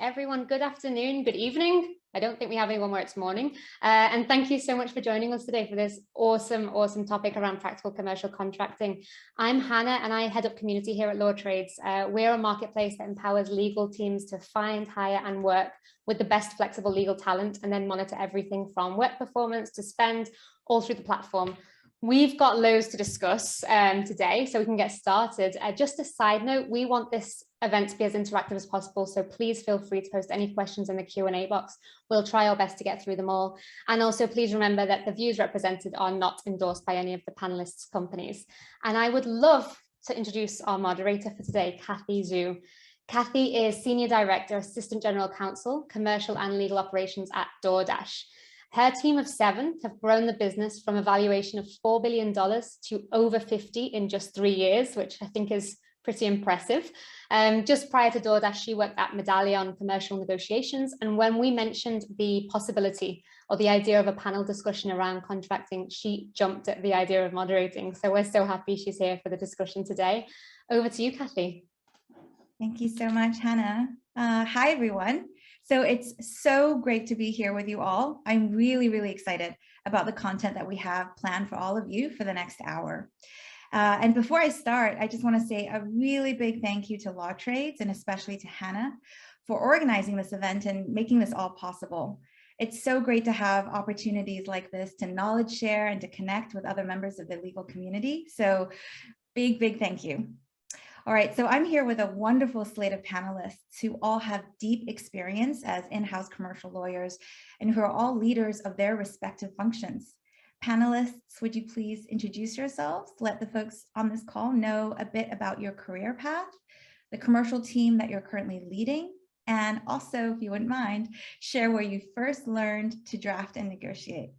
everyone. Good afternoon, good evening. I don't think we have anyone where it's morning. And thank you so much for joining us today for this awesome topic around practical commercial contracting. I'm Hannah and I head up community here at Law Trades. We're a marketplace that empowers legal teams to find, hire and work with the best flexible legal talent and then monitor everything from work performance to spend all through the platform. We've got loads to discuss today, so we can get started. Just a side note, we want this event to be as interactive as possible, so please feel free to post any questions in the Q&A box. We'll try our best to get through them all. And also please remember that the views represented are not endorsed by any of the panelists' companies. And I would love to introduce our moderator for today, Kathy Zhu. Kathy is Senior Director, Assistant General Counsel, Commercial and Legal Operations at DoorDash. Her team of 7 have grown the business from a valuation of $4 billion to over 50 in just 3 years, which I think is pretty impressive. Just prior to DoorDash, she worked at Medallion Commercial Negotiations. And when we mentioned the possibility or the idea of a panel discussion around contracting, she jumped at the idea of moderating. So we're so happy she's here for the discussion today. Over to you, Kathy. Thank you so much, Hannah. Hi, everyone. So it's so great to be here with you all. I'm really excited about the content that we have planned for all of you for the next hour. And before I start, I just want to say a really big thank you to Law Trades and especially to Hannah for organizing this event and making this all possible. It's so great to have opportunities like this to knowledge share and to connect with other members of the legal community. So big thank you. All right, so I'm here with a wonderful slate of panelists who all have deep experience as in-house commercial lawyers and who are all leaders of their respective functions. Panelists, would you please introduce yourselves? Let the folks on this call know a bit about your career path, the commercial team that you're currently leading, and also, if you wouldn't mind, share where you first learned to draft and negotiate.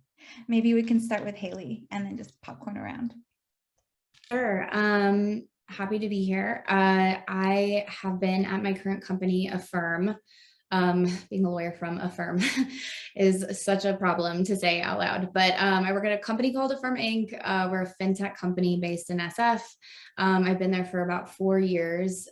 Maybe we can start with Hayley and then just popcorn around. Sure. Happy to be here. I have been at my current company, Affirm. Being a lawyer from Affirm is such a problem to say out loud, but I work at a company called Affirm Inc. We're a fintech company based in SF. I've been there for about 4 years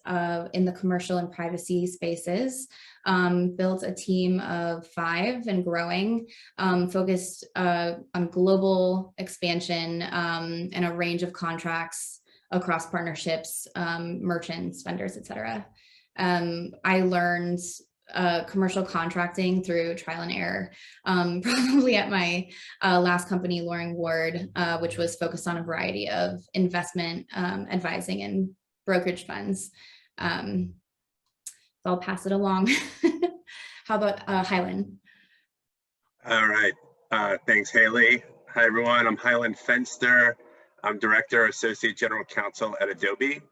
in the commercial and privacy spaces. Built a team of 5 and growing, focused on global expansion and a range of contracts across partnerships, merchants, vendors, etc. I learned commercial contracting through trial and error, probably at my last company, Loring Ward, which was focused on a variety of investment advising and brokerage funds. So I'll pass it along. How about Hylan? All right, thanks, Hayley. Hi, everyone. I'm Hylan Fenster. I'm Director, Associate General Counsel at Adobe.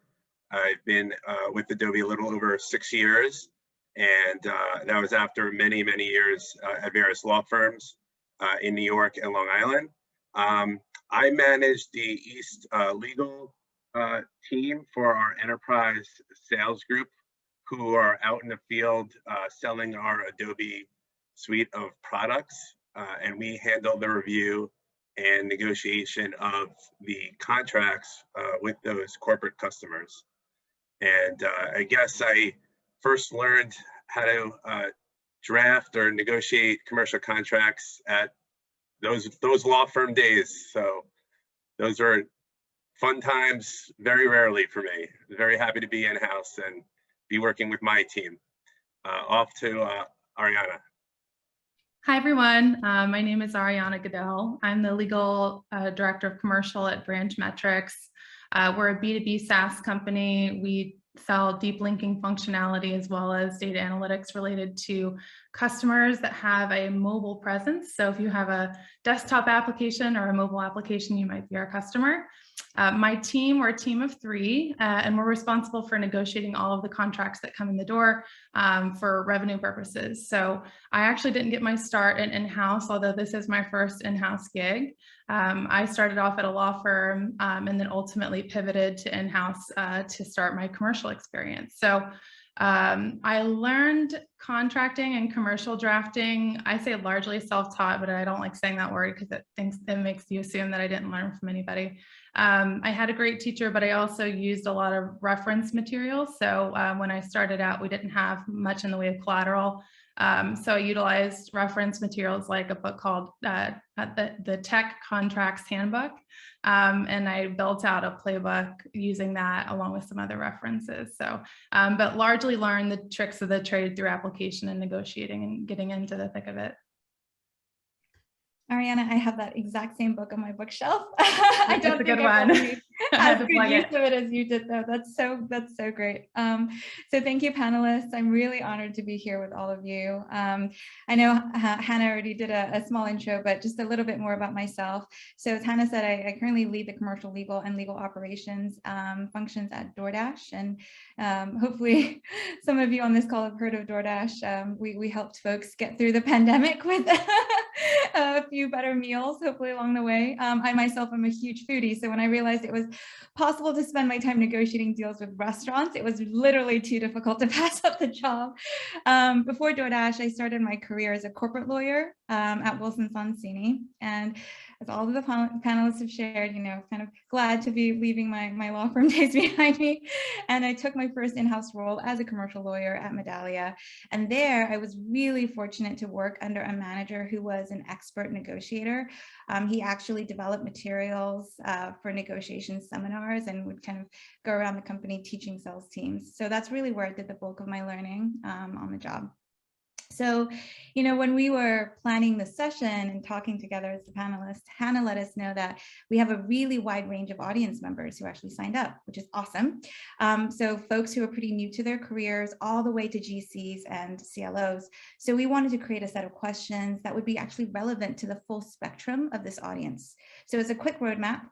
I've been with Adobe a little over 6 years, and that was after many years at various law firms in New York and Long Island. I manage the East legal team for our enterprise sales group, who are out in the field selling our Adobe suite of products, and we handle the review and negotiation of the contracts with those corporate customers. And I guess I first learned how to draft or negotiate commercial contracts at those law firm days. So those are fun times, very rarely for me. Very happy to be in-house and be working with my team. Off to Ariana. Hi, everyone. My name is Ariana Goodell. I'm the Legal Director of Commercial at Branch Metrics. We're a B2B SaaS company. We sell deep linking functionality as well as data analytics related to customers that have a mobile presence. So if you have a desktop application or a mobile application, you might be our customer. My team, we're a team of 3, and we're responsible for negotiating all of the contracts that come in the door for revenue purposes. So I actually didn't get my start in-house, although this is my first in-house gig. I started off at a law firm and then ultimately pivoted to in-house to start my commercial experience. So I learned contracting and commercial drafting. I say largely self-taught, but I don't like saying that word because it makes you assume that I didn't learn from anybody. I had a great teacher, but I also used a lot of reference materials. So when I started out, we didn't have much in the way of collateral. So I utilized reference materials like a book called the Tech Contracts Handbook. And I built out a playbook using that along with some other references. So, but largely learned the tricks of the trade through application and negotiating and getting into the thick of it. Ariana, I have that exact same book on my bookshelf. I don't think everybody has good use of it as you did, though. That's so great. So thank you, panelists. I'm really honored to be here with all of you. I know Hannah already did a small intro, but just a little bit more about myself. So as Hannah said, I currently lead the commercial legal and legal operations functions at DoorDash. And hopefully some of you on this call have heard of DoorDash. We helped folks get through the pandemic with a few better meals, hopefully along the way. I myself am a huge foodie, so when I realized it was possible to spend my time negotiating deals with restaurants, it was literally too difficult to pass up the job. Before DoorDash, I started my career as a corporate lawyer at Wilson Sonsini, and as all of the panelists have shared, kind of glad to be leaving my law firm days behind me. And I took my first in-house role as a commercial lawyer at Medallia. And there I was really fortunate to work under a manager who was an expert negotiator. He actually developed materials for negotiation seminars and would kind of go around the company teaching sales teams. So that's really where I did the bulk of my learning on the job. So, when we were planning the session and talking together as the panelists, Hannah let us know that we have a really wide range of audience members who actually signed up, which is awesome. So folks who are pretty new to their careers all the way to GCs and CLOs. So we wanted to create a set of questions that would be actually relevant to the full spectrum of this audience. So as a quick roadmap,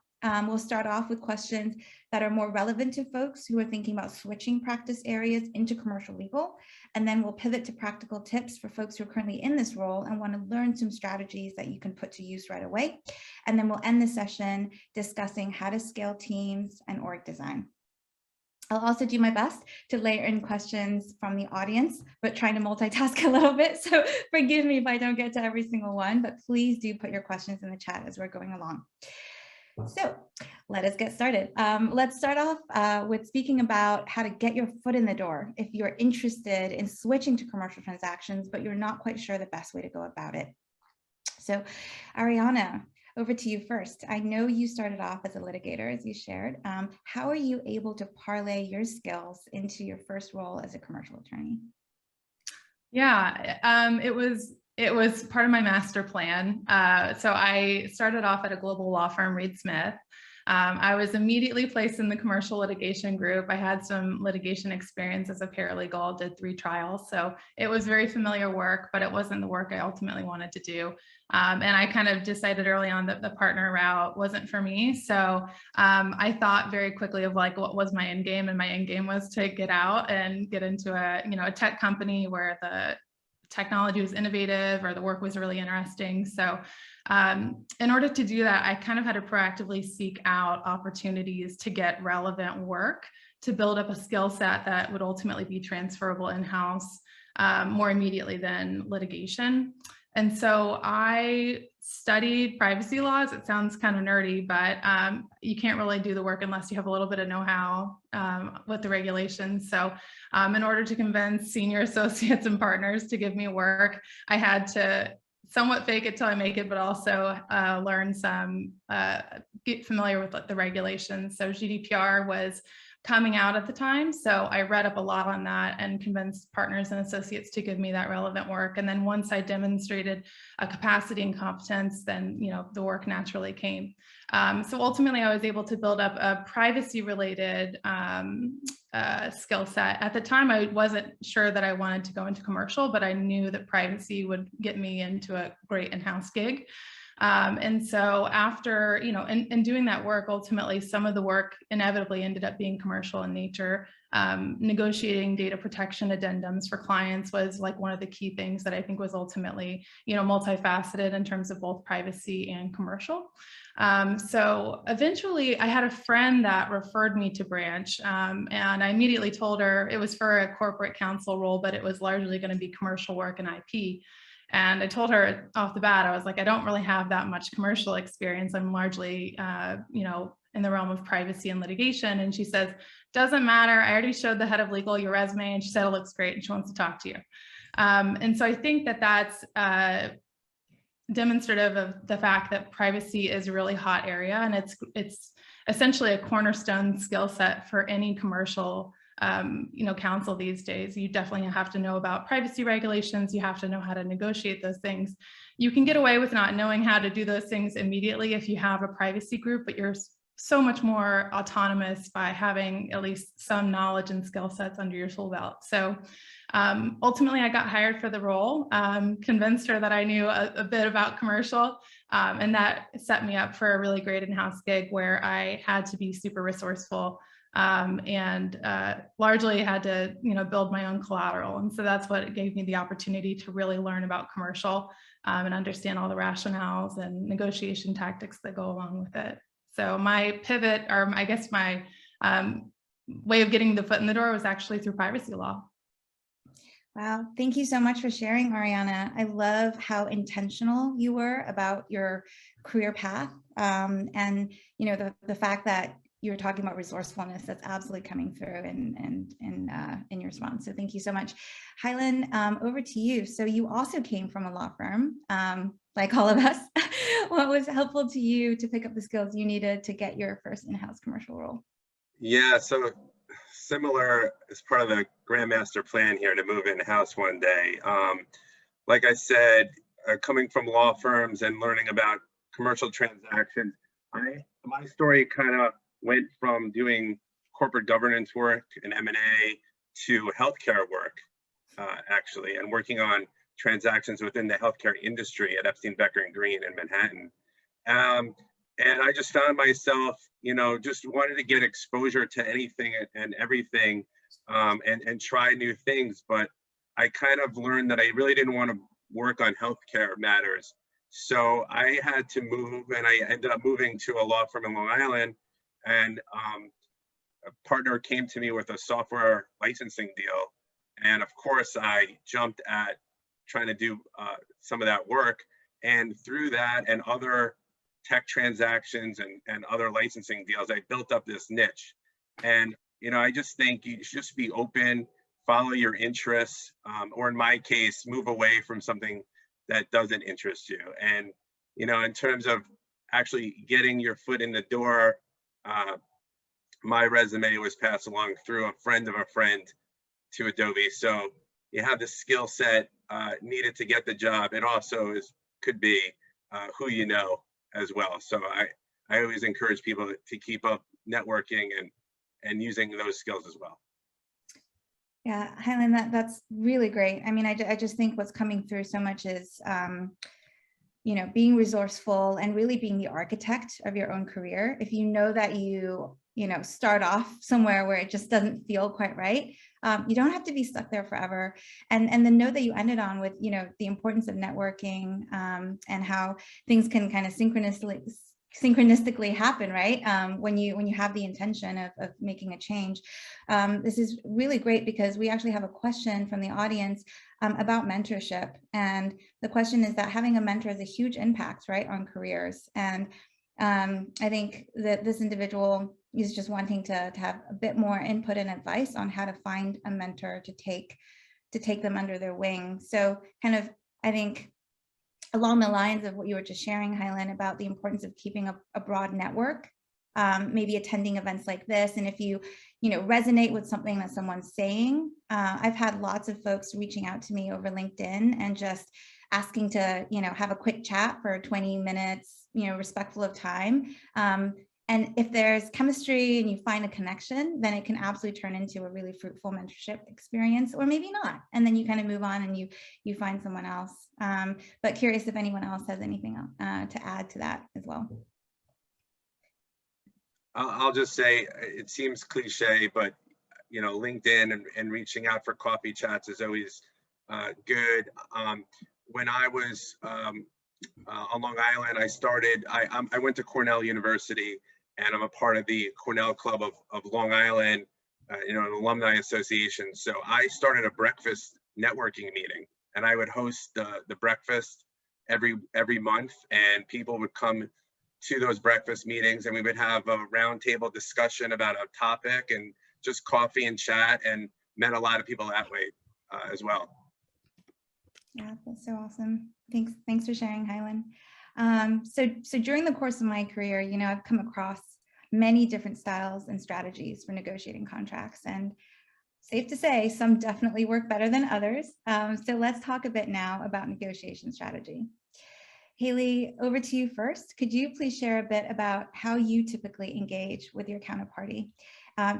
we'll start off with questions that are more relevant to folks who are thinking about switching practice areas into commercial legal. And then we'll pivot to practical tips for folks who are currently in this role and want to learn some strategies that you can put to use right away. And then we'll end the session discussing how to scale teams and org design. I'll also do my best to layer in questions from the audience, but trying to multitask a little bit. So forgive me if I don't get to every single one, but please do put your questions in the chat as we're going along. So let us get started. Let's start off with speaking about how to get your foot in the door if you're interested in switching to commercial transactions, but you're not quite sure the best way to go about it. So Ariana, over to you first. I know you started off as a litigator, as you shared. How are you able to parlay your skills into your first role as a commercial attorney? Yeah, it was part of my master plan. So I started off at a global law firm, Reed Smith. I was immediately placed in the commercial litigation group. I had some litigation experience as a paralegal, did 3 trials. So it was very familiar work, but it wasn't the work I ultimately wanted to do. And I kind of decided early on that the partner route wasn't for me. So I thought very quickly of like, what was my end game? And my end game was to get out and get into a tech company where the technology was innovative or the work was really interesting. So in order to do that, I kind of had to proactively seek out opportunities to get relevant work to build up a skill set that would ultimately be transferable in-house more immediately than litigation. And so I studied privacy laws. It sounds kind of nerdy, but you can't really do the work unless you have a little bit of know-how with the regulations. So in order to convince senior associates and partners to give me work, I had to somewhat fake it till I make it, but also learn some, get familiar with the regulations. So GDPR was coming out at the time. So I read up a lot on that and convinced partners and associates to give me that relevant work. And then once I demonstrated a capacity and competence, then, the work naturally came. So ultimately I was able to build up a privacy related skill set. At the time, I wasn't sure that I wanted to go into commercial, but I knew that privacy would get me into a great in-house gig. And so after, in doing that work, ultimately, some of the work inevitably ended up being commercial in nature. negotiating data protection addendums for clients was like one of the key things that I think was ultimately, multifaceted in terms of both privacy and commercial. So eventually I had a friend that referred me to Branch, and I immediately told her it was for a corporate counsel role, but it was largely going to be commercial work and IP. And I told her off the bat, I was like, I don't really have that much commercial experience. I'm largely, in the realm of privacy and litigation. And she says, doesn't matter. I already showed the head of legal your resume and she said it looks great and she wants to talk to you. And so I think that that's demonstrative of the fact that privacy is a really hot area, and it's essentially a cornerstone skill set for any commercial counsel these days. You definitely have to know about privacy regulations. You have to know how to negotiate those things. You can get away with not knowing how to do those things immediately if you have a privacy group, but you're so much more autonomous by having at least some knowledge and skill sets under your tool belt. So ultimately I got hired for the role, convinced her that I knew a bit about commercial, and that set me up for a really great in-house gig where I had to be super resourceful, and largely had to build my own collateral. And so that's what gave me the opportunity to really learn about commercial, and understand all the rationales and negotiation tactics that go along with it. So my pivot, or I guess my way of getting the foot in the door, was actually through privacy law. Wow, thank you so much for sharing, Ariana. I love how intentional you were about your career path, and the fact that you're talking about resourcefulness, that's absolutely coming through in your response. So thank you so much. Hylan, over to you. So you also came from a law firm, like all of us. What was helpful to you to pick up the skills you needed to get your first in-house commercial role? Yeah, so similar as part of the Grandmaster plan here to move in-house one day. Like I said, coming from law firms and learning about commercial transactions, my story kind of went from doing corporate governance work and M&A to healthcare work, actually, and working on transactions within the healthcare industry at Epstein, Becker & Green in Manhattan. And I just found myself, just wanted to get exposure to anything and everything, and try new things. But I kind of learned that I really didn't want to work on healthcare matters. So I had to move, and I ended up moving to a law firm in Long Island. And a partner came to me with a software licensing deal. And of course, I jumped at trying to do some of that work. And through that and other tech transactions and other licensing deals, I built up this niche. And, I just think you should just be open, follow your interests, or in my case, move away from something that doesn't interest you. And, in terms of actually getting your foot in the door, my resume was passed along through a friend of a friend to Adobe. So you have the skill set needed to get the job. It also could be who you know as well. So I always encourage people to keep up networking and using those skills as well. Yeah, Hylan, that's really great. I mean, I just think what's coming through so much is, being resourceful and really being the architect of your own career. If you know that you start off somewhere where it just doesn't feel quite right, you don't have to be stuck there forever. And then know that you ended on with, the importance of networking, and how things can kind of synchronistically happen, right? When you have the intention of making a change. This is really great because we actually have a question from the audience about mentorship. And the question is that having a mentor is a huge impact, right, on careers. And I think that this individual is just wanting to have a bit more input and advice on how to find a mentor to take them under their wing. So kind of, I think, along the lines of what you were just sharing, Hylan, about the importance of keeping a broad network, maybe attending events like this. And if you resonate with something that someone's saying, I've had lots of folks reaching out to me over LinkedIn and just asking to, have a quick chat for 20 minutes, respectful of time. And if there's chemistry and you find a connection, then it can absolutely turn into a really fruitful mentorship experience, or maybe not. And then you kind of move on and you find someone else. But curious if anyone else has anything to add to that as well. I'll just say, it seems cliche, but you know, LinkedIn and reaching out for coffee chats is always good. When I was on Long Island, I went to Cornell University, and I'm a part of the Cornell Club of Long Island, you know, an alumni association. So I started a breakfast networking meeting, and I would host the breakfast every month, and people would come to those breakfast meetings, and we would have a roundtable discussion about a topic and just coffee and chat, and met a lot of people that way as well. Yeah, that's so awesome. Thanks for sharing, Hylan. So during the course of my career, you know, I've come across many different styles and strategies for negotiating contracts, and safe to say, some definitely work better than others. So let's talk a bit now about negotiation strategy. Hayley, over to you first. Could you please share a bit about how you typically engage with your counterparty?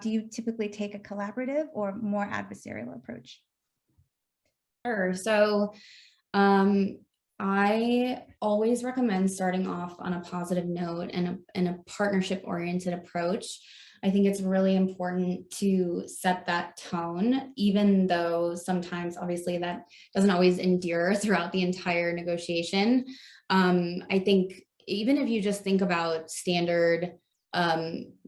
Do you typically take a collaborative or more adversarial approach? Sure. So I always recommend starting off on a positive note and a partnership-oriented approach. I think it's really important to set that tone, even though sometimes obviously that doesn't always endure throughout the entire negotiation. I think even if you just think about standard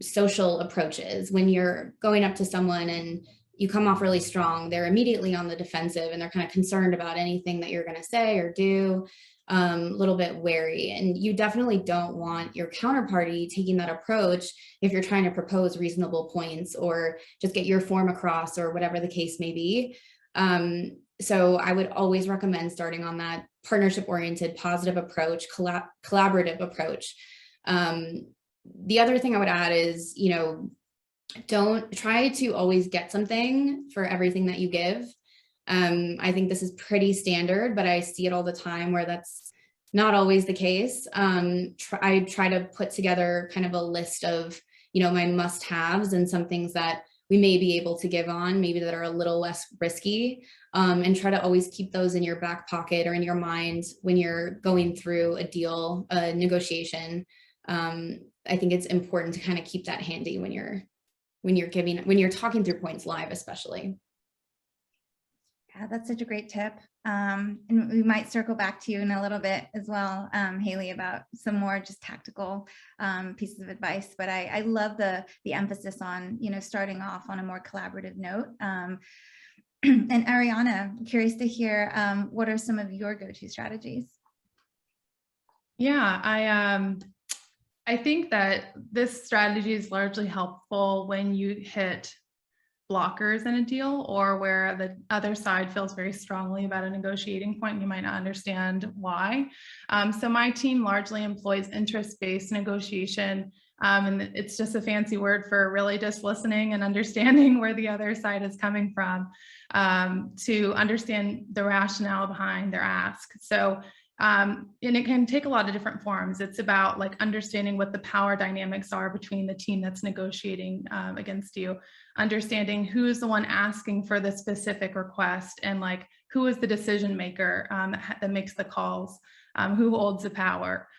social approaches, when you're going up to someone and you come off really strong, they're immediately on the defensive and they're kind of concerned about anything that you're going to say or do, a little bit wary. And you definitely don't want your counterparty taking that approach if you're trying to propose reasonable points or just get your form across or whatever the case may be. So I would always recommend starting on that partnership-oriented, positive approach, collaborative approach. The other thing I would add is, you know, don't try to always get something for everything that you give. I think this is pretty standard, but I see it all the time where that's not always the case. I try to put together kind of a list of, you know, my must-haves and some things that we may be able to give on, maybe that are a little less risky, and try to always keep those in your back pocket or in your mind when you're going through a deal, a negotiation. I think it's important to kind of keep that handy when you're talking through points live, especially. Yeah, that's such a great tip. And we might circle back to you in a little bit as well, Hayley, about some more just tactical pieces of advice. But I love the emphasis on, you know, starting off on a more collaborative note. And Ariana, I'm curious to hear what are some of your go-to strategies? Yeah, I think that this strategy is largely helpful when you hit blockers in a deal or where the other side feels very strongly about a negotiating point and you might not understand why. So my team largely employs interest-based negotiation, and it's just a fancy word for really just listening and understanding where the other side is coming from, to understand the rationale behind their ask. So and it can take a lot of different forms. It's about like understanding what the power dynamics are between the team that's negotiating against you, understanding who's the one asking for the specific request, and like who is the decision maker that makes the calls, who holds the power,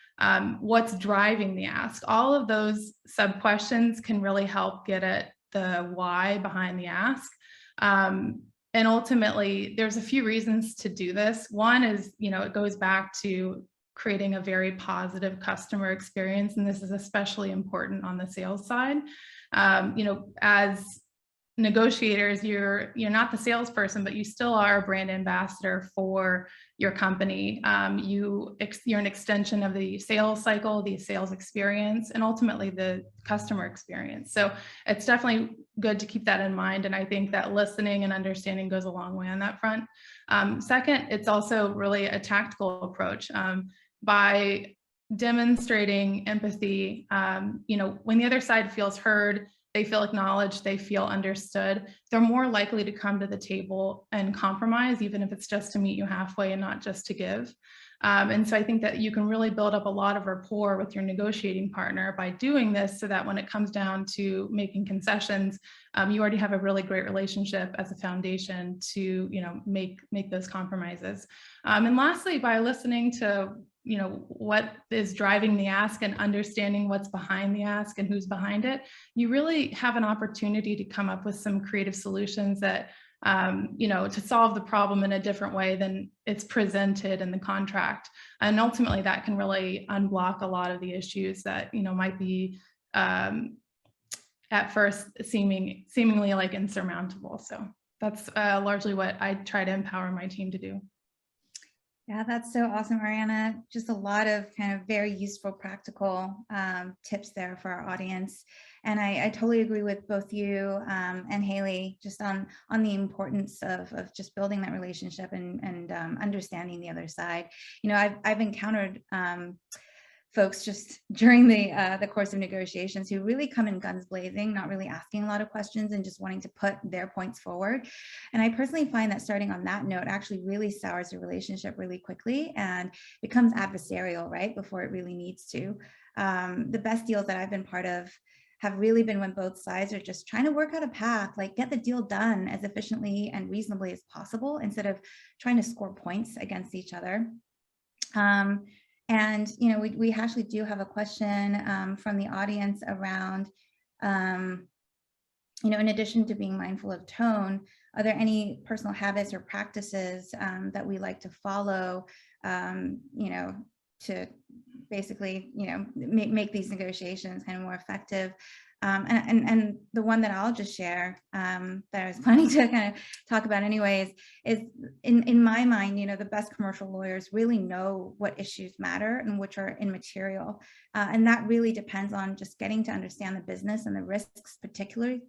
what's driving the ask. All of those sub questions can really help get at the why behind the ask. And ultimately, there's a few reasons to do this. One is, you know, it goes back to creating a very positive customer experience. And this is especially important on the sales side. You know, as negotiators, you're not the salesperson, but you still are a brand ambassador for your company. You're an extension of the sales cycle, the sales experience, and ultimately the customer experience. So it's definitely good to keep that in mind. And I think that listening and understanding goes a long way on that front. Second, it's also really a tactical approach. By demonstrating empathy, you know, when the other side feels heard, they feel acknowledged, they feel understood, they're more likely to come to the table and compromise, even if it's just to meet you halfway and not just to give. And so I think that you can really build up a lot of rapport with your negotiating partner by doing this, so that when it comes down to making concessions, you already have a really great relationship as a foundation to, you know, make those compromises. And lastly, by listening to you know, what is driving the ask and understanding what's behind the ask and who's behind it, you really have an opportunity to come up with some creative solutions that, you know, to solve the problem in a different way than it's presented in the contract. And ultimately that can really unblock a lot of the issues that, you know, might be at first seemingly like insurmountable. So that's largely what I try to empower my team to do. Yeah, that's so awesome, Ariana. Just a lot of kind of very useful, practical tips there for our audience. And I totally agree with both you and Hayley, just on the importance of just building that relationship and understanding the other side. You know, I've encountered folks just during the course of negotiations who really come in guns blazing, not really asking a lot of questions and just wanting to put their points forward. And I personally find that starting on that note actually really sours the relationship really quickly and becomes adversarial, right, before it really needs to. The best deals that I've been part of have really been when both sides are just trying to work out a path, like get the deal done as efficiently and reasonably as possible instead of trying to score points against each other. And, you know, we actually do have a question from the audience around, you know, in addition to being mindful of tone, are there any personal habits or practices that we like to follow, you know, to basically, you know, make these negotiations kind of more effective? And the one that I'll just share that I was planning to kind of talk about anyways is in my mind, you know, the best commercial lawyers really know what issues matter and which are immaterial. And that really depends on just getting to understand the business and the risks particular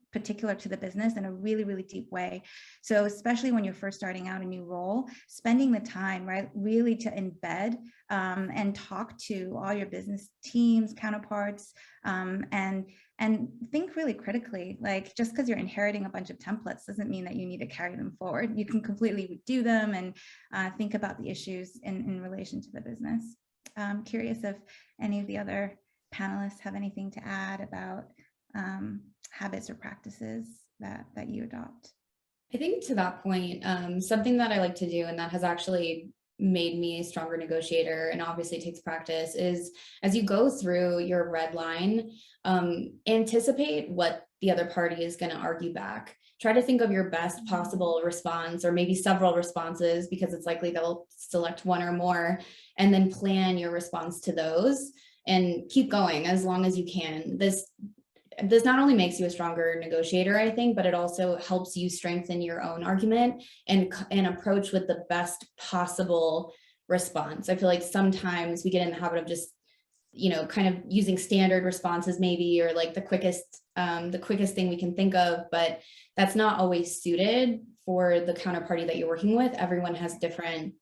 to the business in a really, really deep way. So especially when you're first starting out a new role, spending the time, right, really to embed and talk to all your business teams, counterparts, and think really critically. Like, just because you're inheriting a bunch of templates doesn't mean that you need to carry them forward. You can completely redo them and think about the issues in relation to the business. I'm curious if any of the other panelists have anything to add about habits or practices that you adopt. I think to that point, something that I like to do, and that has actually made me a stronger negotiator and obviously takes practice, is as you go through your red line, anticipate what the other party is going to argue back. Try to think of your best possible response, or maybe several responses, because it's likely they'll select one or more, and then plan your response to those and keep going as long as you can. This not only makes you a stronger negotiator, I think, but it also helps you strengthen your own argument and approach with the best possible response. I feel like sometimes we get in the habit of just, you know, kind of using standard responses maybe, or like the quickest thing we can think of, but that's not always suited for the counterparty that you're working with. Everyone has different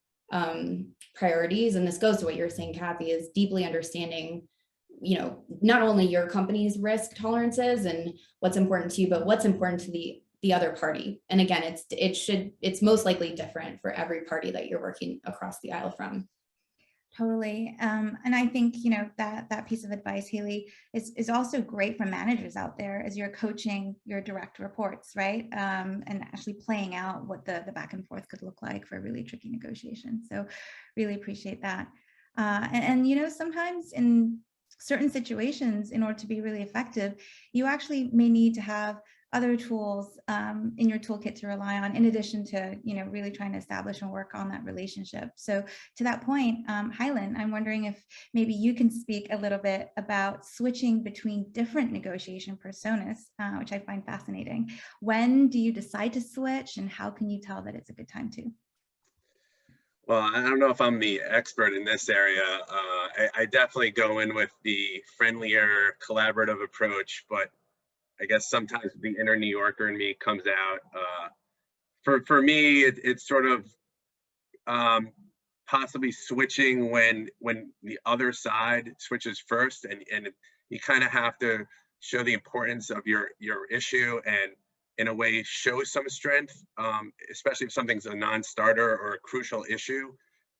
priorities. And this goes to what you're saying, Kathy, is deeply understanding, you know, not only your company's risk tolerances and what's important to you, but what's important to the other party. And again, it's most likely different for every party that you're working across the aisle from. Totally. And I think, you know, that piece of advice, Hayley, is also great for managers out there as you're coaching your direct reports, right? And actually playing out what the back and forth could look like for a really tricky negotiation. So really appreciate that. And you know, sometimes in certain situations, in order to be really effective, you actually may need to have other tools in your toolkit to rely on, in addition to, you know, really trying to establish and work on that relationship. So to that point, Hylan, I'm wondering if maybe you can speak a little bit about switching between different negotiation personas, which I find fascinating. When do you decide to switch, and how can you tell that it's a good time to? Well, I don't know if I'm the expert in this area. I definitely go in with the friendlier, collaborative approach, but I guess sometimes the inner New Yorker in me comes out. For me, it's sort of possibly switching when the other side switches first, and you kind of have to show the importance of your issue and in a way show some strength, especially if something's a non-starter or a crucial issue.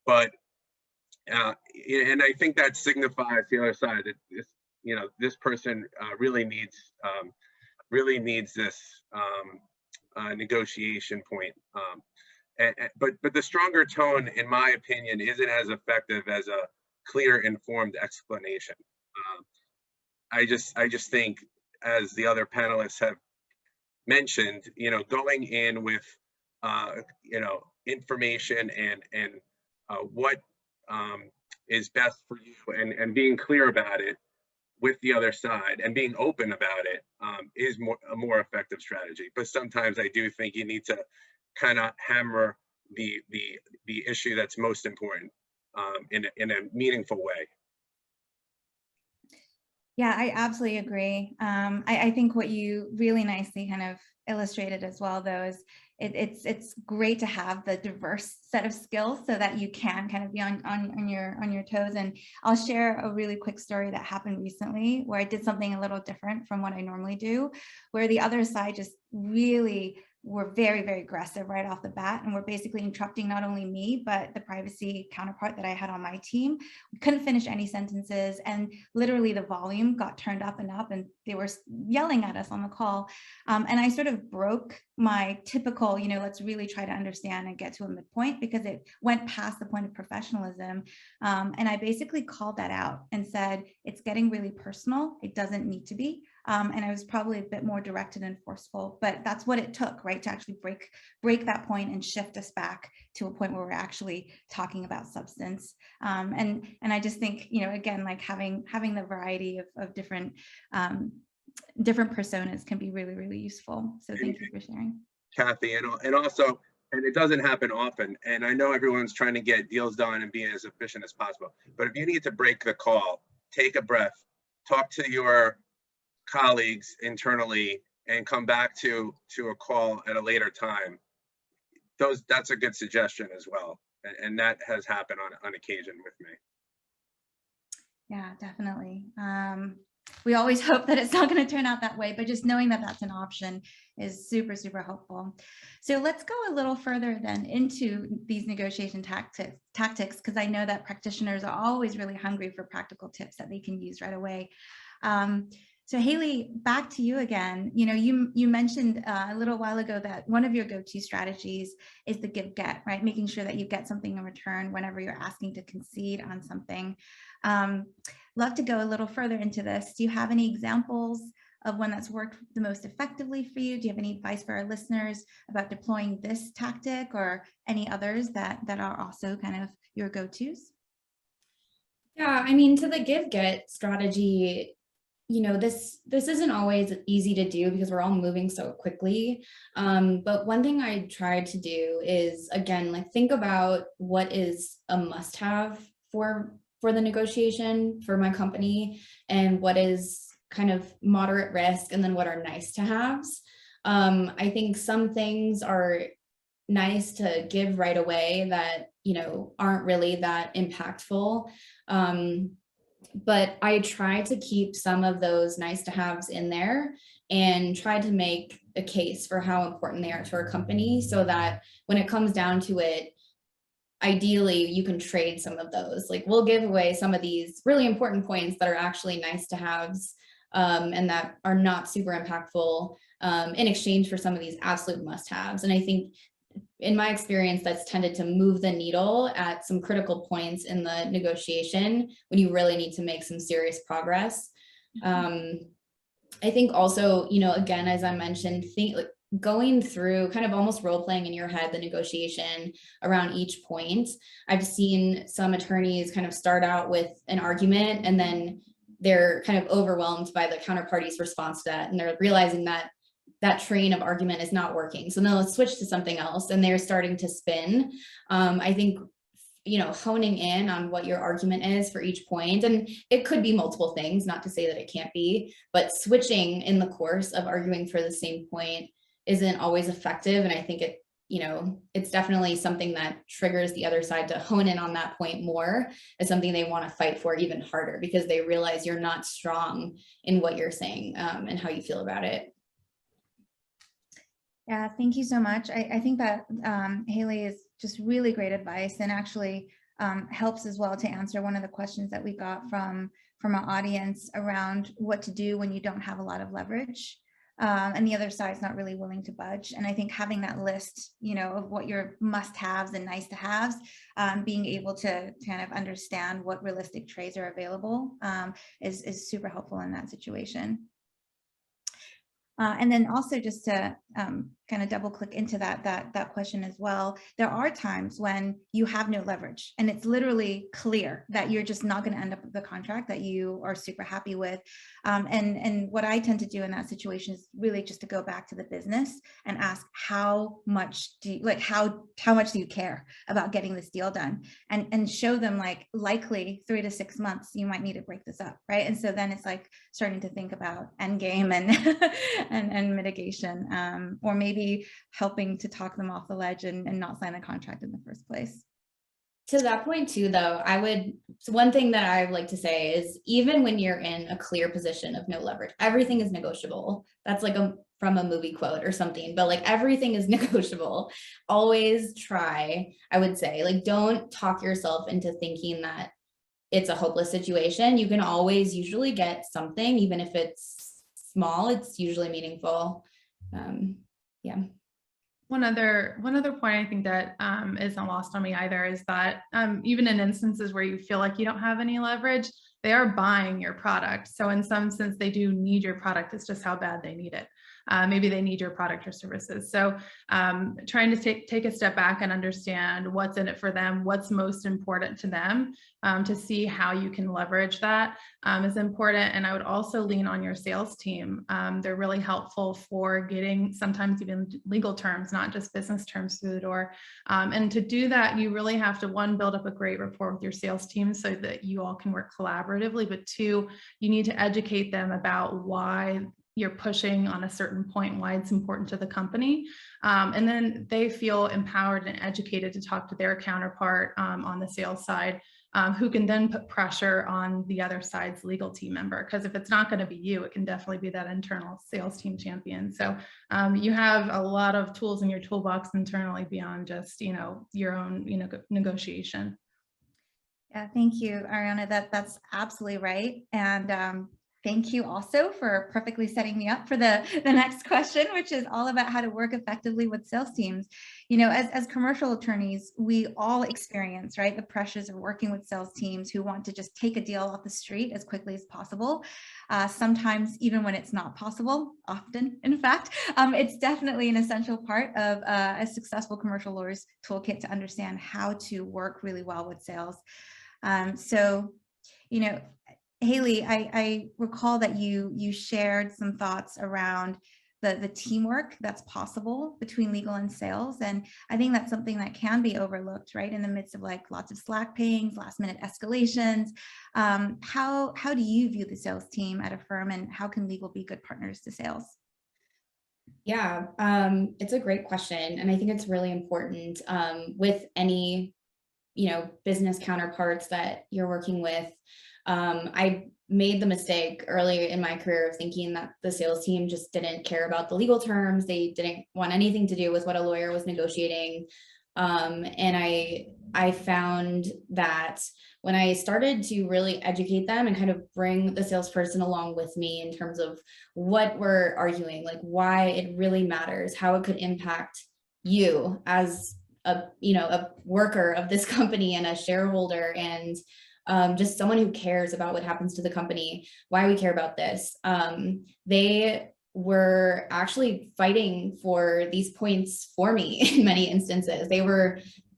But and I think that signifies the other side that this, you know, this person really needs this negotiation point. But the stronger tone, in my opinion, isn't as effective as a clear, informed explanation. I just think, as the other panelists have mentioned, going in with information and what is best for you, and being clear about it with the other side and being open about it is a more effective strategy. But sometimes I do think you need to kind of hammer the issue that's most important in a meaningful way. Yeah, I absolutely agree. I think what you really nicely kind of illustrated as well, though, is it's great to have the diverse set of skills so that you can kind of be on your toes. And I'll share a really quick story that happened recently where I did something a little different from what I normally do, where the other side just really were very, very aggressive right off the bat, and were basically interrupting not only me, but the privacy counterpart that I had on my team. We couldn't finish any sentences, and literally the volume got turned up, and they were yelling at us on the call. And I sort of broke my typical, let's really try to understand and get to a midpoint, because it went past the point of professionalism. And I basically called that out and said, it's getting really personal. It doesn't need to be. And I was probably a bit more directed and forceful, but that's what it took, right, to actually break that point and shift us back to a point where we're actually talking about substance. And I just think, again, like having the variety of different personas can be really, really useful. So thank you for sharing, Kathy. And also, and it doesn't happen often, and I know everyone's trying to get deals done and be as efficient as possible, but if you need to break the call, take a breath, talk to your colleagues internally, and come back to a call at a later time. That's a good suggestion as well, and that has happened on occasion with me. Yeah, definitely. We always hope that it's not going to turn out that way, but just knowing that that's an option is super, super helpful. So let's go a little further then into these negotiation tactics, because I know that practitioners are always really hungry for practical tips that they can use right away. So Hayley, back to you again. You mentioned a little while ago that one of your go-to strategies is the give-get, right? Making sure that you get something in return whenever you're asking to concede on something. Love to go a little further into this. Do you have any examples of one that's worked the most effectively for you? Do you have any advice for our listeners about deploying this tactic, or any others that are also kind of your go-tos? Yeah, I mean, to the give-get strategy, this isn't always easy to do because we're all moving so quickly. But one thing I try to do is, again, like, think about what is a must-have for the negotiation for my company, and what is kind of moderate risk, and then what are nice to haves. I think some things are nice to give right away that, aren't really that impactful. But I try to keep some of those nice to haves in there and try to make a case for how important they are to our company, so that when it comes down to it, ideally you can trade some of those. Like, we'll give away some of these really important points that are actually nice to haves, and that are not super impactful, in exchange for some of these absolute must haves. And I think, in my experience, that's tended to move the needle at some critical points in the negotiation when you really need to make some serious progress. I think also, again, as I mentioned, going through kind of almost role playing in your head the negotiation around each point. I've seen some attorneys kind of start out with an argument, and then they're kind of overwhelmed by the counterparty's response to that, and they're realizing that train of argument is not working. So now let's switch to something else, and they're starting to spin. I think, honing in on what your argument is for each point, and it could be multiple things, not to say that it can't be, but switching in the course of arguing for the same point isn't always effective. And I think it's definitely something that triggers the other side to hone in on that point more as something they want to fight for even harder, because they realize you're not strong in what you're saying, and how you feel about it. Yeah, thank you so much. I think that Hayley is just really great advice, and actually helps as well to answer one of the questions that we got from our audience around what to do when you don't have a lot of leverage. and the other side's not really willing to budge. And I think having that list, of what your must-haves and nice-to-haves, being able to kind of understand what realistic trays are available is super helpful in that situation. And then also just to kind of double click into that question as well, there are times when you have no leverage and it's literally clear that you're just not going to end up with the contract that you are super happy with. And what I tend to do in that situation is really just to go back to the business and ask, how much do you how much do you care about getting this deal done, and show them like likely 3 to 6 months you might need to break this up, right? And so then it's like starting to think about end game and and mitigation, or maybe helping to talk them off the ledge and not sign a contract in the first place. To that point too, though, one thing that I would like to say is, even when you're in a clear position of no leverage, everything is negotiable. That's like from a movie quote or something, but like everything is negotiable. Always try, I would say, like, don't talk yourself into thinking that it's a hopeless situation. You can always usually get something, even if it's small, it's usually meaningful. Yeah. One other point I think that isn't lost on me either is that even in instances where you feel like you don't have any leverage, they are buying your product. So in some sense, they do need your product. It's just how bad they need it. Maybe they need your product or services. So trying to take a step back and understand what's in it for them, what's most important to them, to see how you can leverage that is important. And I would also lean on your sales team. They're really helpful for getting sometimes even legal terms, not just business terms, through the door. And to do that, you really have to, one, build up a great rapport with your sales team so that you all can work collaboratively, but two, you need to educate them about why you're pushing on a certain point, why it's important to the company. And then they feel empowered and educated to talk to their counterpart on the sales side, who can then put pressure on the other side's legal team member. Because if it's not going to be you, it can definitely be that internal sales team champion. So you have a lot of tools in your toolbox internally beyond just, your own, negotiation. Yeah, thank you, Ariana. That's absolutely right. And thank you also for perfectly setting me up for the next question, which is all about how to work effectively with sales teams. As commercial attorneys, we all experience, right, the pressures of working with sales teams who want to just take a deal off the street as quickly as possible. Sometimes even when it's not possible, often, in fact, it's definitely an essential part of a successful commercial lawyer's toolkit to understand how to work really well with sales. Hayley, I recall that you shared some thoughts around the teamwork that's possible between legal and sales. And I think that's something that can be overlooked, right? In the midst of like lots of Slack pings, last minute escalations. How do you view the sales team at Affirm, and how can legal be good partners to sales? Yeah, it's a great question. And I think it's really important with any, business counterparts that you're working with. I made the mistake earlier in my career of thinking that the sales team just didn't care about the legal terms. They didn't want anything to do with what a lawyer was negotiating. And I found that when I started to really educate them and kind of bring the salesperson along with me in terms of what we're arguing, like why it really matters, how it could impact you as a worker of this company and a shareholder, and just someone who cares about what happens to the company, why we care about this. They were actually fighting for these points for me in many instances. They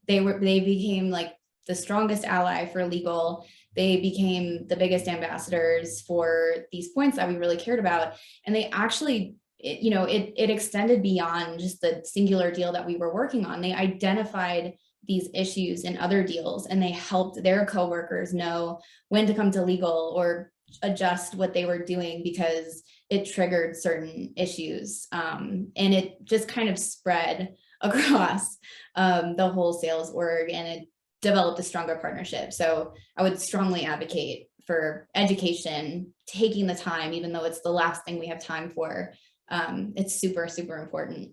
became like the strongest ally for legal. They became the biggest ambassadors for these points that we really cared about. And they actually, it extended beyond just the singular deal that we were working on. They identified these issues in other deals, and they helped their coworkers know when to come to legal or adjust what they were doing because it triggered certain issues. And it just kind of spread across the whole sales org, and it developed a stronger partnership. So I would strongly advocate for education, taking the time, even though it's the last thing we have time for. It's super, super important.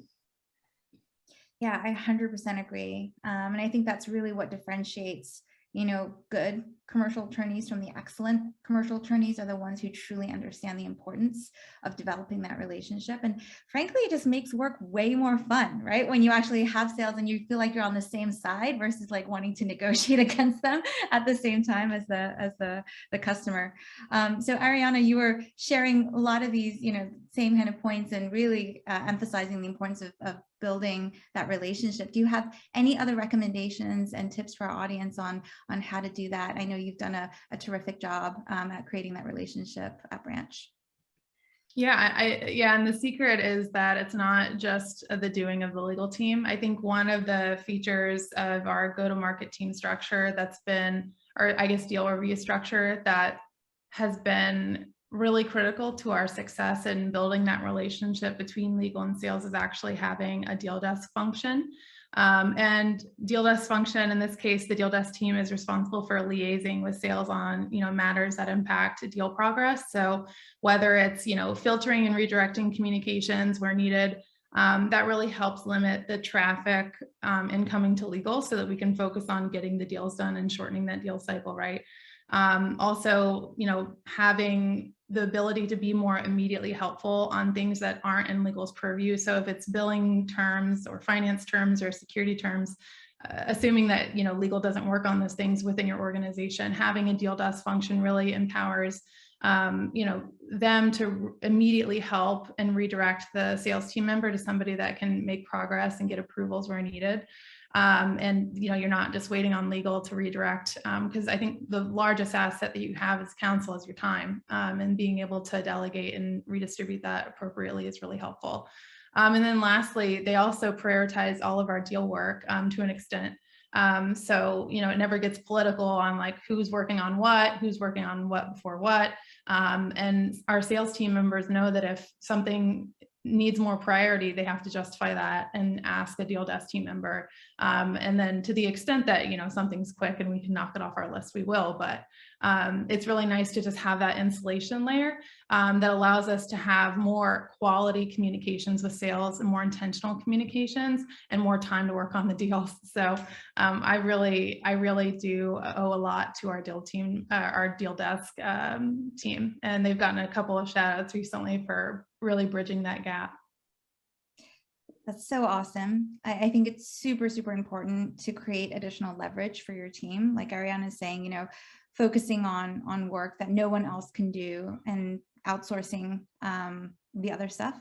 Yeah, I 100% agree. And I think that's really what differentiates good commercial attorneys from the excellent commercial attorneys are the ones who truly understand the importance of developing that relationship. And frankly, it just makes work way more fun, right? When you actually have sales and you feel like you're on the same side versus like wanting to negotiate against them at the same time as the customer. So Ariana, you were sharing a lot of these, same kind of points and really emphasizing the importance of building that relationship. Do you have any other recommendations and tips for our audience on how to do that? I know you've done a terrific job at creating that relationship at Branch. Yeah, and the secret is that it's not just the doing of the legal team. I think one of the features of our go-to-market team structure that's been, or I guess deal review structure, that has been really critical to our success in building that relationship between legal and sales is actually having a deal desk function. And deal desk function, in this case, the deal desk team is responsible for liaising with sales on, matters that impact deal progress. So whether it's, filtering and redirecting communications where needed, that really helps limit the traffic incoming to legal so that we can focus on getting the deals done and shortening that deal cycle, right? Also, having the ability to be more immediately helpful on things that aren't in legal's purview. So if it's billing terms or finance terms or security terms, assuming that, legal doesn't work on those things within your organization, having a deal desk function really empowers, them to immediately help and redirect the sales team member to somebody that can make progress and get approvals where needed. And you're not just waiting on legal to redirect, because I think the largest asset that you have as counsel is your time, and being able to delegate and redistribute that appropriately is really helpful. And then lastly, they also prioritize all of our deal work to an extent. So, it never gets political on like who's working on what before what. And our sales team members know that if something needs more priority, they have to justify that and ask a deal desk team member. And then to the extent that, something's quick and we can knock it off our list, we will. But it's really nice to just have that insulation layer that allows us to have more quality communications with sales and more intentional communications and more time to work on the deals. So I really do owe a lot to our deal team, our deal desk team. And they've gotten a couple of shout outs recently for really bridging that gap. That's so awesome. I think it's super, super important to create additional leverage for your team. Like Ariana is saying, focusing on work that no one else can do and outsourcing the other stuff.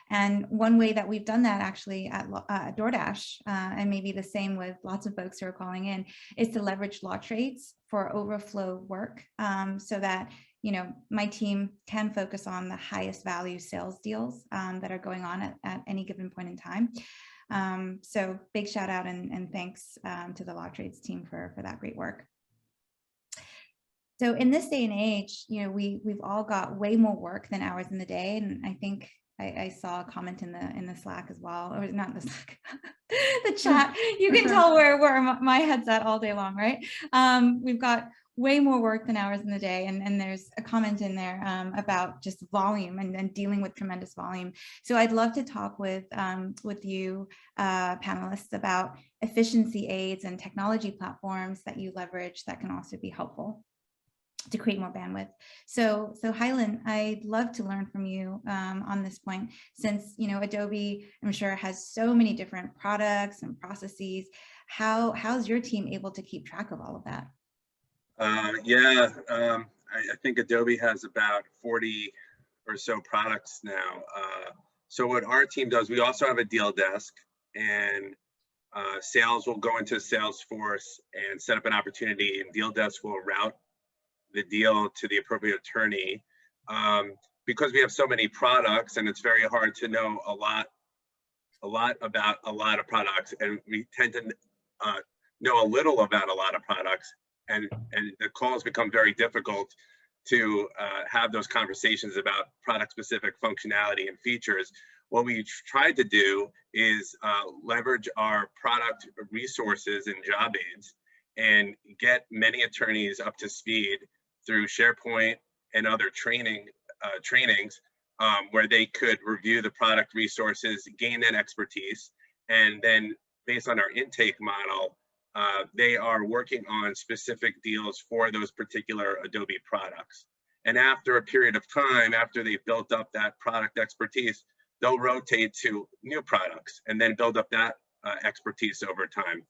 And one way that we've done that actually at DoorDash, and maybe the same with lots of folks who are calling in, is to leverage law trades for overflow work, so that my team can focus on the highest value sales deals that are going on at any given point in time. So big shout out and thanks to the law trades team for that great work. So in this day and age, we've all got way more work than hours in the day, and I think I saw a comment in the Slack as well, or not the Slack, the chat. You can tell where my head's at all day long, right? We've got way more work than hours in the day, and there's a comment in there about just volume and dealing with tremendous volume. So I'd love to talk with you panelists about efficiency aids and technology platforms that you leverage that can also be helpful to create more bandwidth. So Hylan, I'd love to learn from you on this point, since Adobe, I'm sure, has so many different products and processes. How's your team able to keep track of all of that? I think Adobe has about 40 or so products now. So what our team does, we also have a deal desk, and sales will go into Salesforce and set up an opportunity, and deal desk will route the deal to the appropriate attorney. Because we have so many products, and it's very hard to know a lot about a lot of products, and we tend to know a little about a lot of products, and the calls become very difficult to have those conversations about product specific functionality and features. What we tried to do is leverage our product resources and job aids and get many attorneys up to speed through SharePoint and other trainings where they could review the product resources, gain that expertise, and then based on our intake model, they are working on specific deals for those particular Adobe products. And after a period of time, after they've built up that product expertise, they'll rotate to new products and then build up that expertise over time.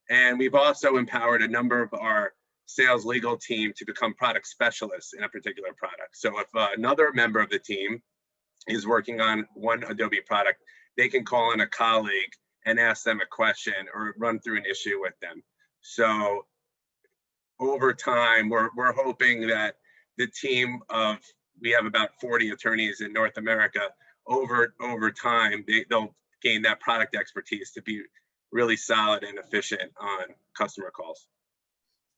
And we've also empowered a number of our sales legal team to become product specialists in a particular product. So if another member of the team is working on one Adobe product, they can call in a colleague and ask them a question or run through an issue with them. So over time, we're hoping that the team of, we have about 40 attorneys in North America, over time, they'll gain that product expertise to be really solid and efficient on customer calls.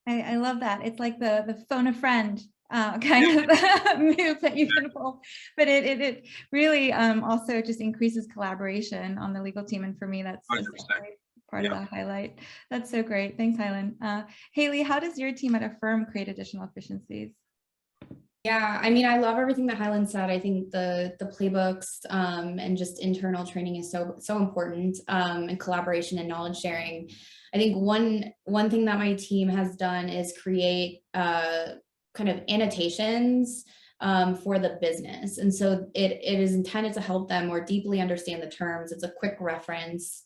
I love that. It's like the phone a friend kind of move that you can pull, but it really also just increases collaboration on the legal team. And for me, that's just a great part of that highlight. That's so great. Thanks, Hylan. Hayley, how does your team at Affirm create additional efficiencies? Yeah, I mean, I love everything that Hylan said. I think the playbooks and just internal training is so important, and collaboration and knowledge sharing. I think one thing that my team has done is create kind of annotations for the business, and so it is intended to help them more deeply understand the terms. It's a quick reference.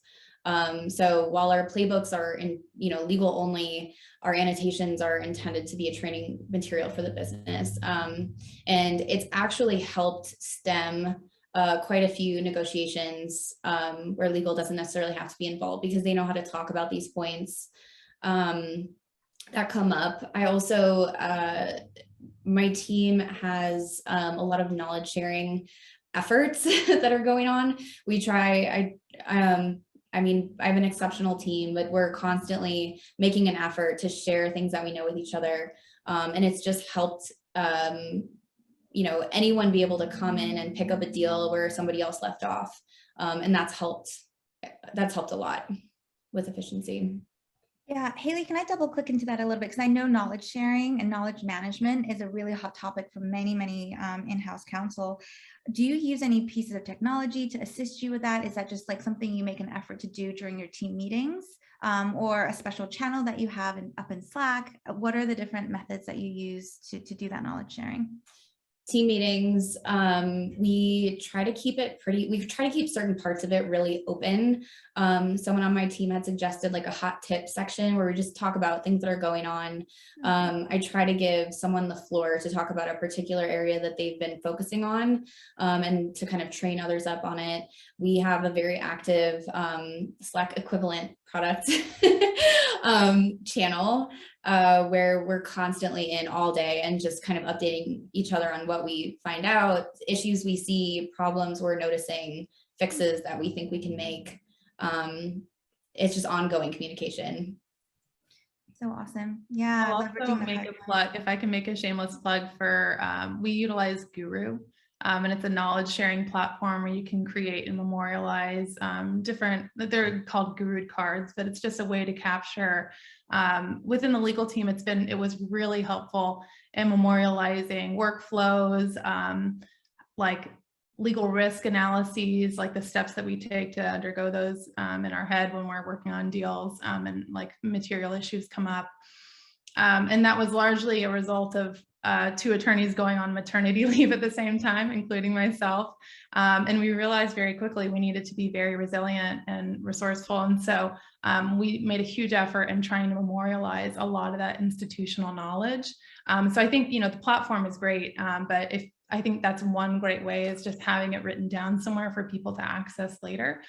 So while our playbooks are in, legal only, our annotations are intended to be a training material for the business. And it's actually helped stem quite a few negotiations where legal doesn't necessarily have to be involved, because they know how to talk about these points that come up. I also, my team has a lot of knowledge sharing efforts that are going on. We try, I mean, I have an exceptional team, but we're constantly making an effort to share things that we know with each other. And it's just helped, anyone be able to come in and pick up a deal where somebody else left off. And that's helped a lot with efficiency. Yeah, Hayley, can I double click into that a little bit? Because I know knowledge sharing and knowledge management is a really hot topic for many in-house counsel. Do you use any pieces of technology to assist you with that? Is that just like something you make an effort to do during your team meetings, or a special channel that you have up in Slack? What are the different methods that you use to do that knowledge sharing? Team meetings, we try to keep certain parts of it really open. Someone on my team had suggested like a hot tip section where we just talk about things that are going on. I try to give someone the floor to talk about a particular area that they've been focusing on, and to kind of train others up on it. We have a very active Slack equivalent product channel where we're constantly in all day and just kind of updating each other on what we find out, issues we see, problems we're noticing, fixes that we think we can make. It's just ongoing communication. So awesome. Yeah. I'll also make a plug, if I can make a shameless plug for, we utilize Guru. And it's a knowledge sharing platform where you can create and memorialize they're called Guru cards, but it's just a way to capture within the legal team. It was really helpful in memorializing workflows, like legal risk analyses, like the steps that we take to undergo those in our head when we're working on deals, and like material issues come up. And that was largely a result of 2 attorneys going on maternity leave at the same time, including myself. And we realized very quickly we needed to be very resilient and resourceful. And so we made a huge effort in trying to memorialize a lot of that institutional knowledge. So I think, the platform is great, but I think that's one great way, is just having it written down somewhere for people to access later,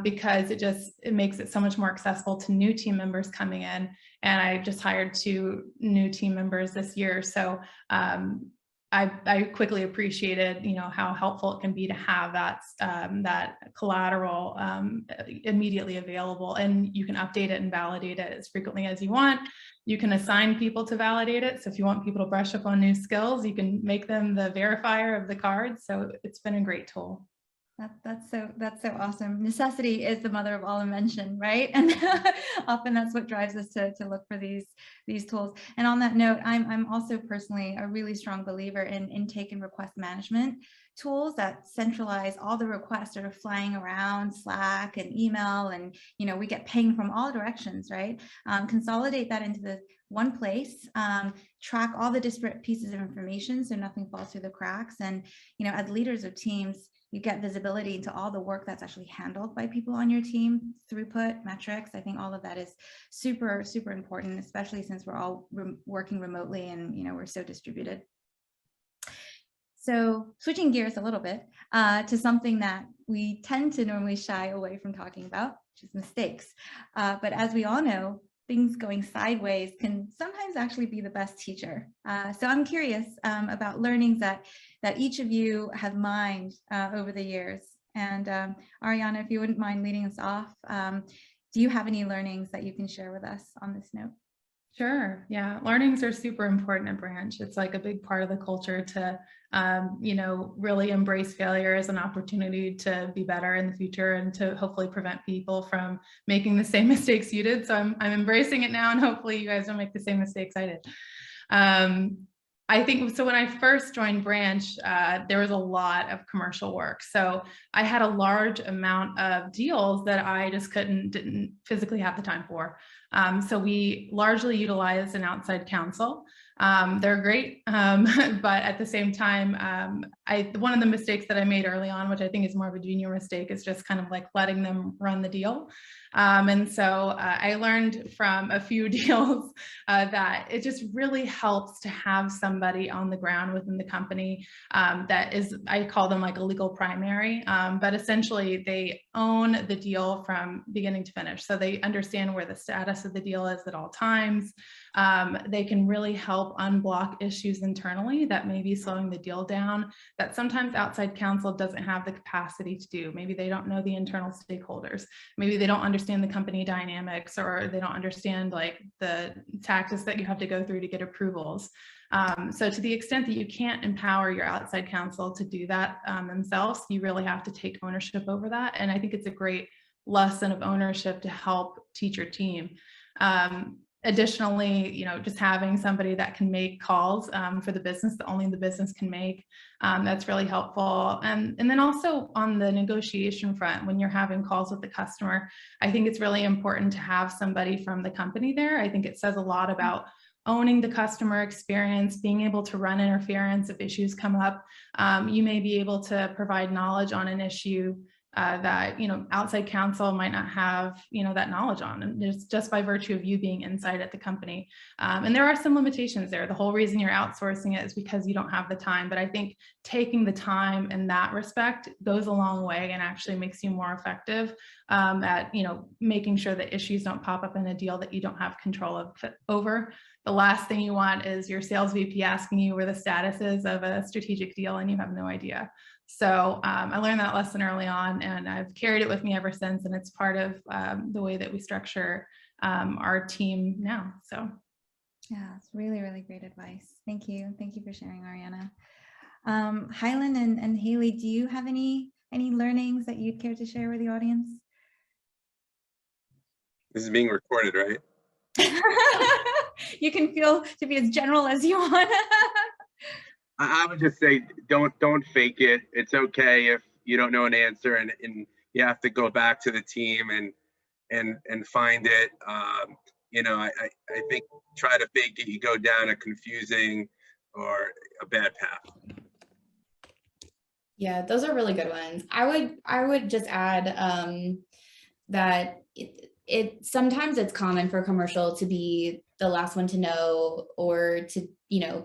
because it makes it so much more accessible to new team members coming in. And I just hired 2 new team members this year. So I quickly appreciated, how helpful it can be to have that collateral immediately available, and you can update it and validate it as frequently as you want. You can assign people to validate it. So if you want people to brush up on new skills, you can make them the verifier of the card. So it's been a great tool. That's so awesome. Necessity is the mother of all invention, right? And often that's what drives us to look for these tools. And on that note, I'm also personally a really strong believer in intake and request management tools that centralize all the requests that are flying around Slack and email, and we get ping from all directions, right? Consolidate that into the one place, track all the disparate pieces of information so nothing falls through the cracks. And as leaders of teams, you get visibility into all the work that's actually handled by people on your team, throughput, metrics. I think all of that is super, super important, especially since we're all working remotely and we're so distributed. So switching gears a little bit to something that we tend to normally shy away from talking about, which is mistakes. But as we all know, things going sideways can sometimes actually be the best teacher. So I'm curious about learnings that each of you have mined over the years. And Ariana, if you wouldn't mind leading us off, do you have any learnings that you can share with us on this note? Sure. Yeah. Learnings are super important at Branch. It's like a big part of the culture to, really embrace failure as an opportunity to be better in the future and to hopefully prevent people from making the same mistakes you did. So I'm embracing it now, and hopefully you guys don't make the same mistakes I did. I think so. When I first joined Branch, there was a lot of commercial work. So I had a large amount of deals that I just didn't physically have the time for. So we largely utilize an outside counsel. They're great, but at the same time, one of the mistakes that I made early on, which I think is more of a junior mistake, is just kind of like letting them run the deal. And so I learned from a few deals that it just really helps to have somebody on the ground within the company that is, I call them like a legal primary, but essentially they own the deal from beginning to finish. So they understand where the status of the deal is at all times. They can really help unblock issues internally that may be slowing the deal down that sometimes outside counsel doesn't have the capacity to do. Maybe they don't know the internal stakeholders. Maybe they don't understand the company dynamics, or they don't understand like the tactics that you have to go through to get approvals. So to the extent that you can't empower your outside counsel to do that themselves, you really have to take ownership over that. And I think it's a great lesson of ownership to help teach your team. Additionally, just having somebody that can make calls for the business that only the business can make, that's really helpful. And then also on the negotiation front, when you're having calls with the customer, I think it's really important to have somebody from the company there. I think it says a lot about owning the customer experience, being able to run interference if issues come up. You may be able to provide knowledge on an issue that outside counsel might not have that knowledge on, and it's just by virtue of you being inside at the company. And there are some limitations there. The whole reason you're outsourcing it is because you don't have the time, but I think taking the time in that respect goes a long way and actually makes you more effective at making sure that issues don't pop up in a deal that you don't have control over. The last thing you want is your sales VP asking you where the status is of a strategic deal and you have no idea. So I learned that lesson early on, and I've carried it with me ever since. And it's part of the way that we structure our team now. So yeah, it's really, really great advice. Thank you. Thank you for sharing, Ariana. Hylan and Hayley, do you have any learnings that you'd care to share with the audience? This is being recorded, right? You can feel to be as general as you want. I would just say, don't fake it. It's okay if you don't know an answer, and you have to go back to the team and find it. I think try to fake it, you go down a confusing or a bad path. Yeah, those are really good ones. I would just add that it sometimes it's common for commercial to be the last one to know, or to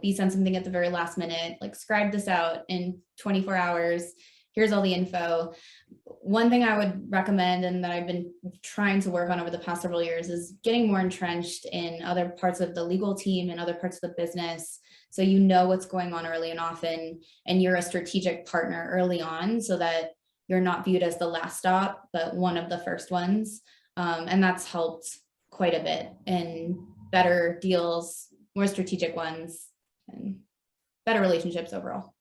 be sent something at the very last minute, like scribe this out in 24 hours. Here's all the info. One thing I would recommend, and that I've been trying to work on over the past several years, is getting more entrenched in other parts of the legal team and other parts of the business, so you know what's going on early and often, and you're a strategic partner early on, so that you're not viewed as the last stop, but one of the first ones. And that's helped quite a bit in better deals, more strategic ones, and better relationships overall.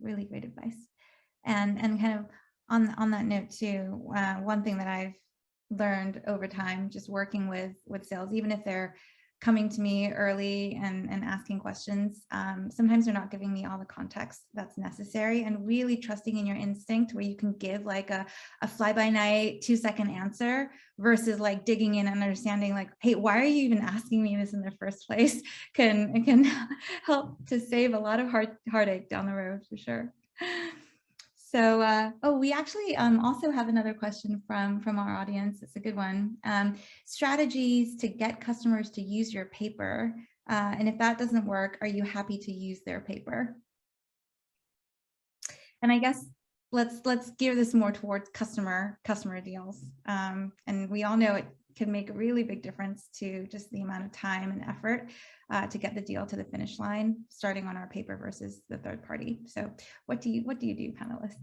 Really great advice. And kind of on that note too, one thing that I've learned over time, just working with sales, even if they're coming to me early and asking questions, sometimes they're not giving me all the context that's necessary, and really trusting in your instinct where you can give like a fly-by-night 2-second answer versus like digging in and understanding like, hey, why are you even asking me this in the first place, can help to save a lot of heartache down the road for sure. So, we actually also have another question from our audience. It's a good one. Strategies to get customers to use your paper. And if that doesn't work, are you happy to use their paper? And I guess let's gear this more towards customer deals. And we all know it can make a really big difference to just the amount of time and effort to get the deal to the finish line, starting on our paper versus the third party. So what do you do, panelists?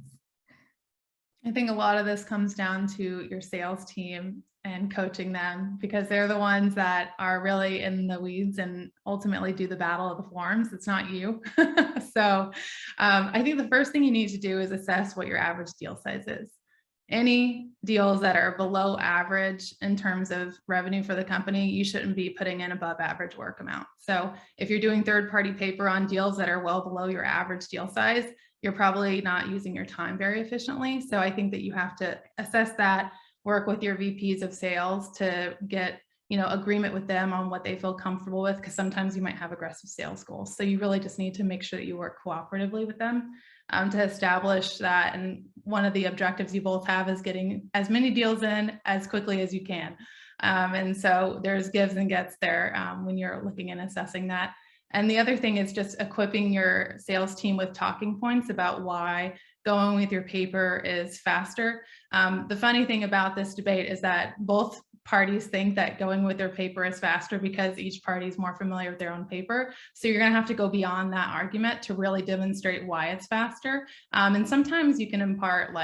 I think a lot of this comes down to your sales team and coaching them, because they're the ones that are really in the weeds and ultimately do the battle of the forms. It's not you. So I think the first thing you need to do is assess what your average deal size is. Any deals that are below average in terms of revenue for the company, you shouldn't be putting in above average work amount. So if you're doing third-party paper on deals that are well below your average deal size, you're probably not using your time very efficiently. So I think that you have to assess that, work with your VPs of sales to get, agreement with them on what they feel comfortable with, because sometimes you might have aggressive sales goals. So you really just need to make sure that you work cooperatively with them to establish that. And one of the objectives you both have is getting as many deals in as quickly as you can. And so there's gives and gets there when you're looking and assessing that. And the other thing is just equipping your sales team with talking points about why going with your paper is faster. The funny thing about this debate is that both parties think that going with their paper is faster because each party is more familiar with their own paper. So you're going to have to go beyond that argument to really demonstrate why it's faster. And sometimes you can impart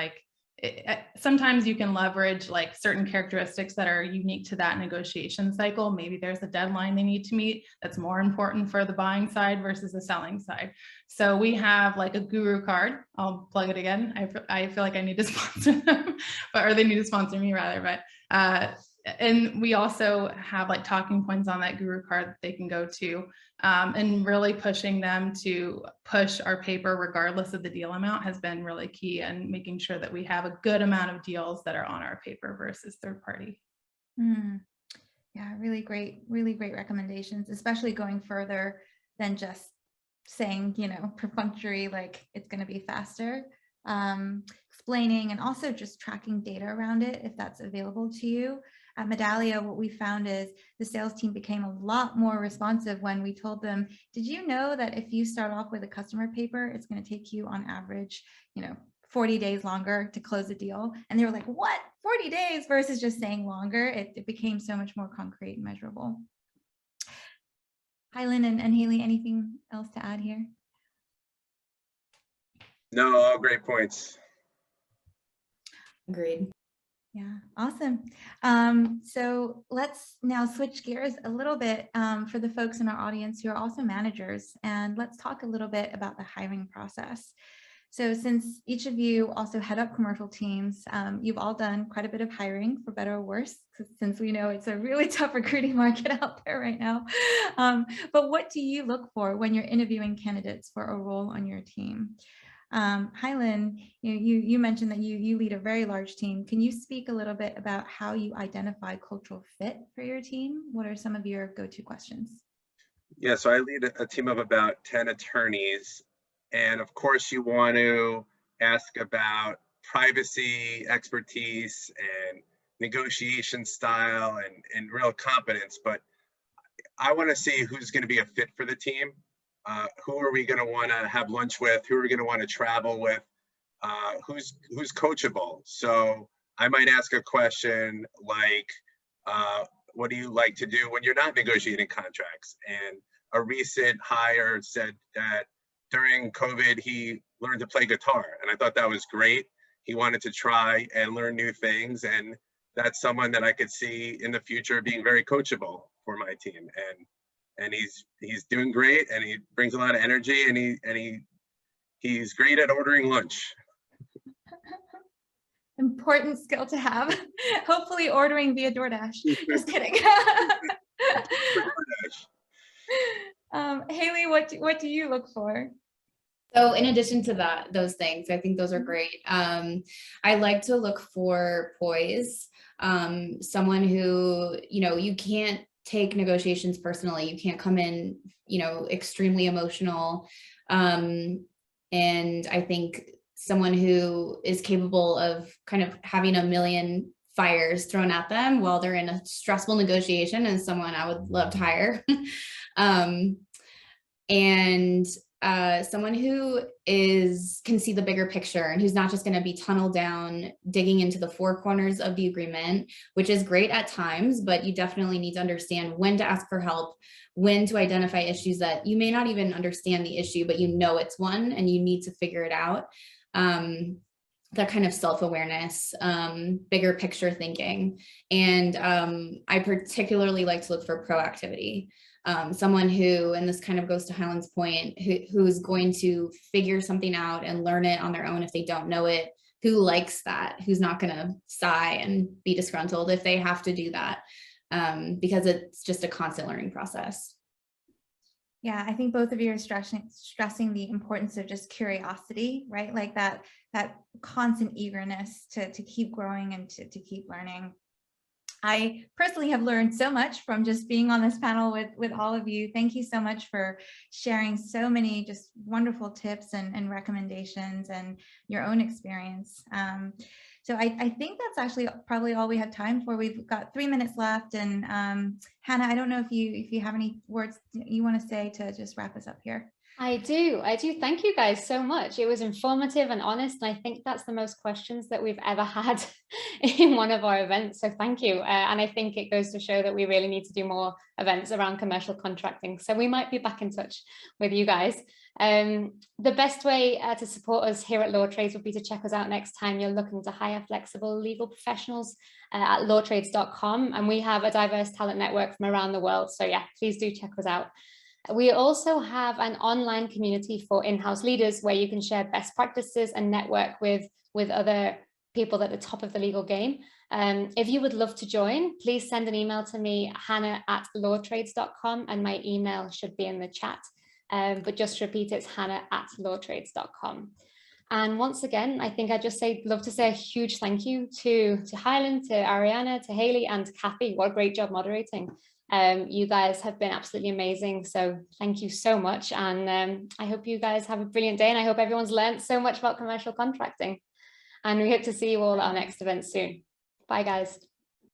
sometimes you can leverage like certain characteristics that are unique to that negotiation cycle. Maybe there's a deadline they need to meet that's more important for the buying side versus the selling side. So we have like a guru card. I'll plug it again. I feel like I need to sponsor them, or they need to sponsor me rather. But and we also have like talking points on that guru card that they can go to, and really pushing them to push our paper regardless of the deal amount has been really key, and making sure that we have a good amount of deals that are on our paper versus third party. Yeah, really great recommendations, especially going further than just saying, perfunctory, like it's going to be faster. Explaining and also just tracking data around it if that's available to you. At Medallia, what we found is the sales team became a lot more responsive when we told them, did you know that if you start off with a customer paper, it's going to take you on average, 40 days longer to close a deal? And they were like, what, 40 days versus just saying longer? It became so much more concrete and measurable. Hylan and Hayley, anything else to add here? No, all great points. Agreed. Yeah, awesome. So let's now switch gears a little bit for the folks in our audience who are also managers, and let's talk a little bit about the hiring process. So since each of you also head up commercial teams, you've all done quite a bit of hiring, for better or worse, since we know it's a really tough recruiting market out there right now. But what do you look for when you're interviewing candidates for a role on your team? Hylan, you mentioned that you lead a very large team. Can you speak a little bit about how you identify cultural fit for your team? What are some of your go-to questions? Yeah, so I lead a team of about 10 attorneys. And of course, you want to ask about privacy, expertise, and negotiation style and real competence. But I want to see who's going to be a fit for the team. Who are we going to want to have lunch with? Who are we going to want to travel with? Who's coachable? So I might ask a question like, what do you like to do when you're not negotiating contracts? And a recent hire said that during COVID, he learned to play guitar. And I thought that was great. He wanted to try and learn new things. And that's someone that I could see in the future being very coachable for my team. And he's doing great, and he brings a lot of energy, and He's great at ordering lunch. Important skill to have. Hopefully ordering via DoorDash. Just kidding. Hayley, what do you look for? So in addition to those things, I think those are great. I like to look for poise, someone who, you can't take negotiations personally. You can't come in, extremely emotional. And I think someone who is capable of kind of having a million fires thrown at them while they're in a stressful negotiation is someone I would love to hire. And someone who can see the bigger picture and who's not just going to be tunneled down, digging into the four corners of the agreement, which is great at times, but you definitely need to understand when to ask for help, when to identify issues that you may not even understand the issue, but it's one and you need to figure it out. That kind of self-awareness, bigger picture thinking. And I particularly like to look for proactivity. Someone who, and this kind of goes to Hylan's point, who's going to figure something out and learn it on their own if they don't know it, who likes that, who's not going to sigh and be disgruntled if they have to do that, because it's just a constant learning process. Yeah, I think both of you are stressing the importance of just curiosity, right? Like that constant eagerness to keep growing and to keep learning. I personally have learned so much from just being on this panel with all of you. Thank you so much for sharing so many just wonderful tips and recommendations and your own experience. So I think that's actually probably all we have time for. We've got 3 minutes left. And Hannah, I don't know if you have any words you want to say to just wrap us up here. I do. Thank you guys so much. It was informative and honest. And I think that's the most questions that we've ever had in one of our events. So thank you. And I think it goes to show that we really need to do more events around commercial contracting. So we might be back in touch with you guys. The best way to support us here at Law Trades would be to check us out next time you're looking to hire flexible legal professionals at lawtrades.com. And we have a diverse talent network from around the world. So yeah, please do check us out. We also have an online community for in-house leaders where you can share best practices and network with other people at the top of the legal game. If you would love to join, please send an email to me, hannah@lawtrades.com, and my email should be in the chat. But just to repeat, it's hannah@lawtrades.com. And once again, I think I'd just love to say a huge thank you to Hylan, to Ariana, to Hayley, and to Kathy. What a great job moderating. You guys have been absolutely amazing. So thank you so much. And I hope you guys have a brilliant day. And I hope everyone's learned so much about commercial contracting. And we hope to see you all at our next event soon. Bye, guys.